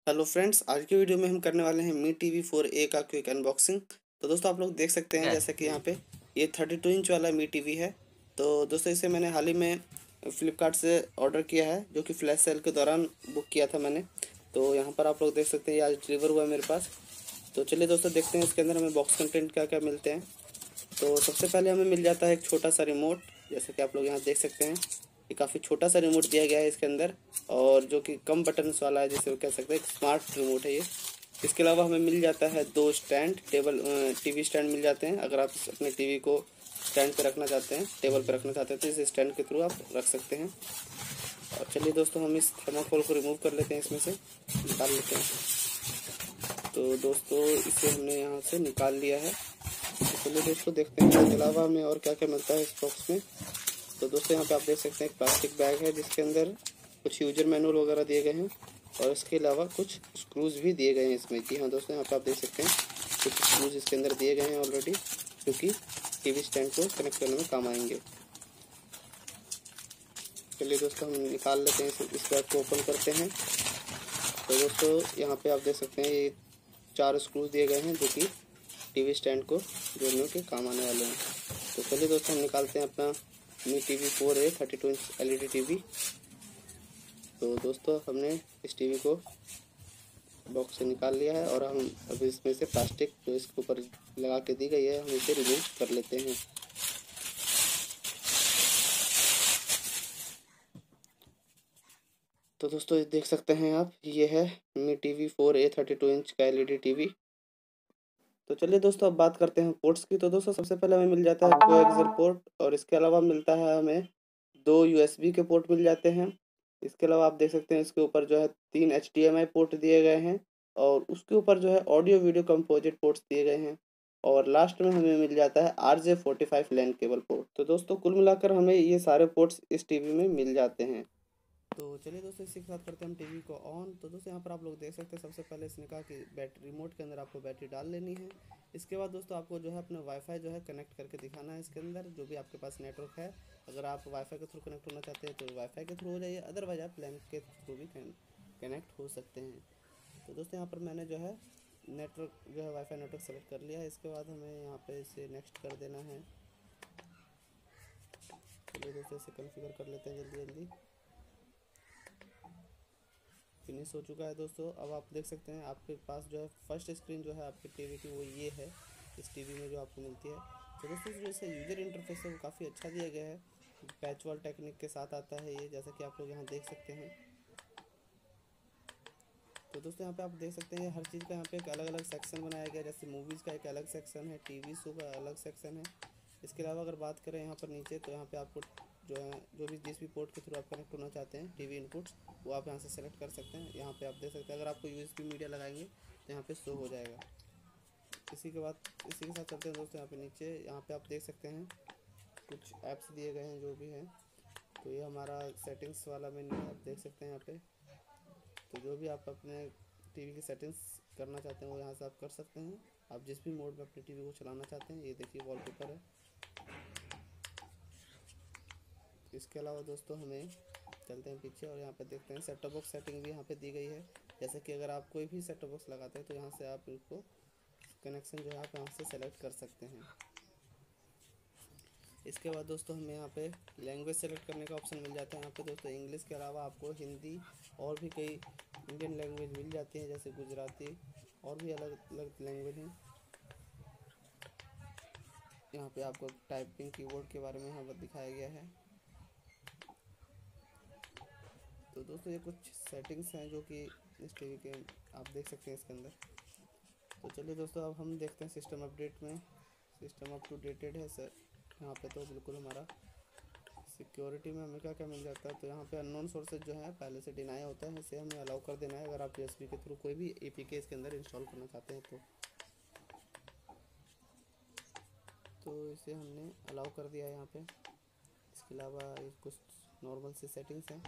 Hello friends, आज की video में हम करने वाले हैं मी टीवी 4A का क्विक अनबॉक्सिंग। तो दोस्तों आप लोग देख सकते हैं जैसे कि यहाँ पे ये 32 इंच वाला मी टीवी है। तो दोस्तों इसे मैंने हाल ही में फ्लिपकार्ट से ऑर्डर किया है, जो कि फ्लैश सेल के दौरान बुक किया था मैंने। तो यहाँ पर आप लोग देख सकते हैं ये आज डिलीवर हुआ है मेरे पास। तो चलिए दोस्तों देखते हैं इसके अंदर हमें बॉक्स कंटेंट क्या क्या मिलते हैं। तो सबसे पहले हमें मिल जाता है एक छोटा सा रिमोट, जैसे कि आप लोग यहाँ देख सकते हैं। ये काफ़ी छोटा सा रिमोट दिया गया है इसके अंदर, और जो कि कम बटन्स वाला है, जिसे वो कह सकते हैं एक स्मार्ट रिमोट है ये। इसके अलावा हमें मिल जाता है दो स्टैंड टीवी स्टैंड मिल जाते हैं। अगर आप अपने टीवी को स्टैंड पे रखना चाहते हैं, टेबल पे रखना चाहते हैं, तो इस स्टैंड के थ्रू आप रख सकते हैं। और चलिए दोस्तों हम इस थर्माकोल को रिमूव कर लेते हैं, इसमें से निकाल लेते हैं। तो दोस्तों इसे हमने यहाँ से निकाल लिया है। तो चलिए दोस्तों देखते हैं इसके अलावा हमें और क्या क्या मिलता है इस बॉक्स में। तो दोस्तों यहाँ पे आप देख सकते हैं एक प्लास्टिक बैग है, जिसके अंदर कुछ यूजर मैनुअल वगैरह दिए गए हैं, और इसके अलावा कुछ स्क्रूज भी दिए गए हैं इसमें। जी हाँ दोस्तों, यहाँ पे आप देख सकते हैं कुछ स्क्रूज इसके अंदर दिए गए हैं ऑलरेडी, जो कि टीवी स्टैंड को कनेक्ट करने में काम आएंगे। चलिए दोस्तों हम निकाल लेते हैं इस बैग को ओपन करते हैं। तो दोस्तों यहाँ पे आप देख सकते हैं ये 4 स्क्रूज दिए गए हैं, जो कि टीवी स्टैंड को जोड़ने के काम आने वाले हैं। तो चलिए दोस्तों हम निकालते हैं अपना Mi TV 4A 32 inch LED TV. तो दोस्तों हमने इस टीवी को बॉक्स से निकाल लिया है, और हम अभी इसमें से प्लास्टिक जो इसके ऊपर लगा के दी गई है, हम इसे रिमूव कर लेते हैं। तो दोस्तों ये देख सकते हैं आप, ये है मी टीवी 4A 32 इंच का LED टीवी। तो चलिए दोस्तों अब बात करते हैं पोर्ट्स की। तो दोस्तों सबसे पहले हमें मिल जाता है कोएक्सियल पोर्ट, और इसके अलावा मिलता है हमें 2 USB के पोर्ट मिल जाते हैं। इसके अलावा आप देख सकते हैं इसके ऊपर जो है 3 HDMI पोर्ट दिए गए हैं, और उसके ऊपर जो है ऑडियो वीडियो कंपोजिट पोर्ट्स दिए गए हैं। और लास्ट में हमें मिल जाता है RJ45 लैन केबल पोर्ट। तो दोस्तों कुल मिलाकर हमें ये सारे पोर्ट्स इस टीवी में मिल जाते हैं। तो चलिए दोस्तों इसी के साथ करते हैं हम टीवी को ऑन। तो दोस्तों यहाँ पर आप लोग देख सकते हैं, सबसे पहले इसने कहा कि बैटरी रिमोट के अंदर आपको बैटरी डाल लेनी है। इसके बाद दोस्तों आपको जो है अपना वाईफाई जो है कनेक्ट करके दिखाना है इसके अंदर, जो भी आपके पास नेटवर्क है। अगर आप वाईफाई के थ्रू कनेक्ट होना चाहते हैं तो वाईफाई के थ्रू हो जाइए, अदरवाइज आप लैन के थ्रू भी कनेक्ट हो सकते हैं। तो दोस्तों यहाँ पर मैंने जो है नेटवर्क जो है वाईफाई नेटवर्क सेलेक्ट कर लिया है। इसके बाद हमें यहाँ पे इसे नेक्स्ट कर देना है। चलिए दोस्तों इसे कॉन्फ़िगर कर लेते हैं जल्दी जल्दी। फिनिश हो चुका है दोस्तों। अब आप देख सकते हैं आपके पास जो है फर्स्ट स्क्रीन जो है आपके टीवी की, वो ये है इस टीवी में जो आपको मिलती है। तो दोस्तों जो इसे यूज़र इंटरफेस है वो काफ़ी अच्छा दिया गया है, पैच वॉल टेक्निक के साथ आता है ये, जैसा कि आप लोग यहाँ देख सकते हैं। तो दोस्तों यहाँ पे आप देख सकते हैं हर चीज़ का यहाँ पे एक अलग अलग सेक्शन बनाया गया है। जैसे मूवीज़ का एक अलग सेक्शन है, टीवी शो का अलग सेक्शन है। इसके अलावा अगर बात करें यहाँ पर नीचे, तो यहाँ पे आपको जो है जो भी जिस भी पोर्ट के थ्रू आप कनेक्ट होना चाहते हैं टीवी इनपुट्स, वो आप यहाँ से सेलेक्ट कर सकते हैं। यहाँ पे आप देख सकते हैं अगर आपको यूएसबी मीडिया लगाएंगे तो यहाँ पे शो हो जाएगा। इसी के बाद इसी के साथ चलते हैं दोस्तों यहाँ पे नीचे। यहाँ पे आप देख सकते हैं कुछ ऐप्स दिए गए हैं जो भी हैं। तो ये हमारा सेटिंग्स वाला मेन्यू है, आप देख सकते हैं यहाँ पे। तो जो भी आप अपने टीवी की सेटिंग्स करना चाहते हैं वो यहाँ से आप कर सकते हैं। आप जिस भी मोड में अपने टीवी को चलाना चाहते हैं, ये देखिए वॉलपेपर है। इसके अलावा दोस्तों हमें चलते हैं पीछे, और यहाँ पे देखते हैं सेट टॉप बॉक्स सेटिंग भी यहाँ पे दी गई है। जैसे कि अगर आप कोई भी सेट टॉप बॉक्स लगाते हैं तो यहाँ से आप इसको कनेक्शन जो है आप यहाँ से सेलेक्ट कर सकते हैं। इसके बाद दोस्तों हमें यहाँ पे लैंग्वेज सेलेक्ट करने का ऑप्शन मिल जाता है। यहाँ पे दोस्तों इंग्लिश के अलावा आपको हिंदी और भी कई इंडियन लैंग्वेज मिल जाती हैं, जैसे गुजराती और भी अलग अलग लैंग्वेज हैं। यहाँ पे आपको टाइपिंग कीबोर्ड के बारे में यहाँ पर दिखाया गया है। तो दोस्तों ये कुछ सेटिंग्स हैं जो कि इस टीवी के आप देख सकते हैं इसके अंदर। तो चलिए दोस्तों अब हम देखते हैं सिस्टम अपडेट में। सिस्टम अप टू डेटेड है सर यहाँ पे। तो बिल्कुल हमारा सिक्योरिटी में हमें क्या क्या मिल जाता है, तो यहाँ पे अननोन सोर्सेज जो है पहले से डिनाई होता है, इसे हमें अलाउ कर देना है अगर आप यूएसबी के थ्रू कोई भी एपीके इसके अंदर इंस्टॉल करना चाहते हैं तो इसे हमने अलाउ कर दिया है यहाँ पे। इसके अलावा कुछ नॉर्मल सी सेटिंग्स हैं,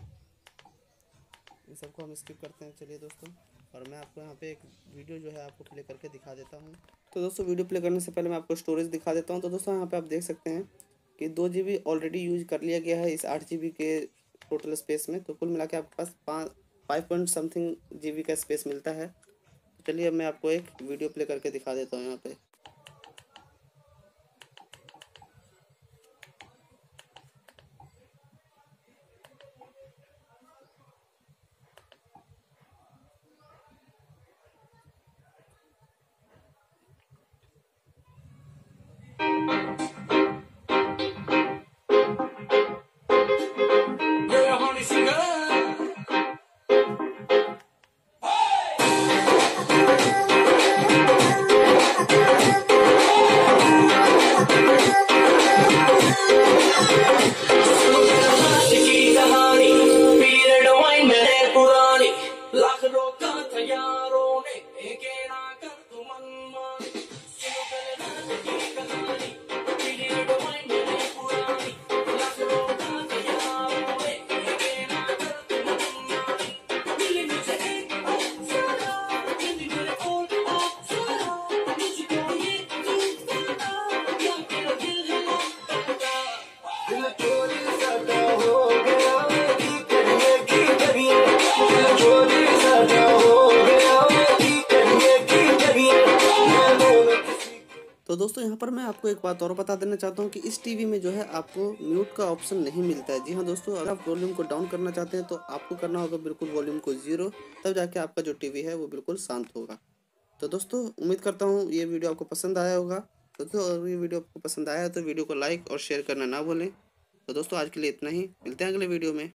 इन सबको हम स्किप करते हैं। चलिए दोस्तों, और मैं आपको यहाँ पे एक वीडियो जो है आपको प्ले करके दिखा देता हूँ। तो दोस्तों वीडियो प्ले करने से पहले मैं आपको स्टोरेज दिखा देता हूँ। तो दोस्तों यहाँ पे आप देख सकते हैं कि 2 GB ऑलरेडी यूज कर लिया गया है इस 8 GB के टोटल स्पेस में। तो कुल मिला के आपके पास 5 पॉइंट समथिंग GB का स्पेस मिलता है। चलिए अब मैं आपको एक वीडियो प्ले करके दिखा देता हूँ यहाँ पे। तो दोस्तों यहाँ पर मैं आपको एक बात और बता देना चाहता हूँ कि इस टीवी में जो है आपको म्यूट का ऑप्शन नहीं मिलता है। जी हाँ दोस्तों, अगर आप वॉल्यूम को डाउन करना चाहते हैं तो आपको करना होगा बिल्कुल वॉल्यूम को 0, तब जाके आपका जो टीवी है वो बिल्कुल शांत होगा। तो दोस्तों उम्मीद करता हूँ ये वीडियो आपको पसंद आया होगा। तो दोस्तों अगर ये वीडियो आपको पसंद आया है तो वीडियो को लाइक और शेयर करना ना भूलें। तो दोस्तों आज के लिए इतना ही, मिलते हैं अगले वीडियो में।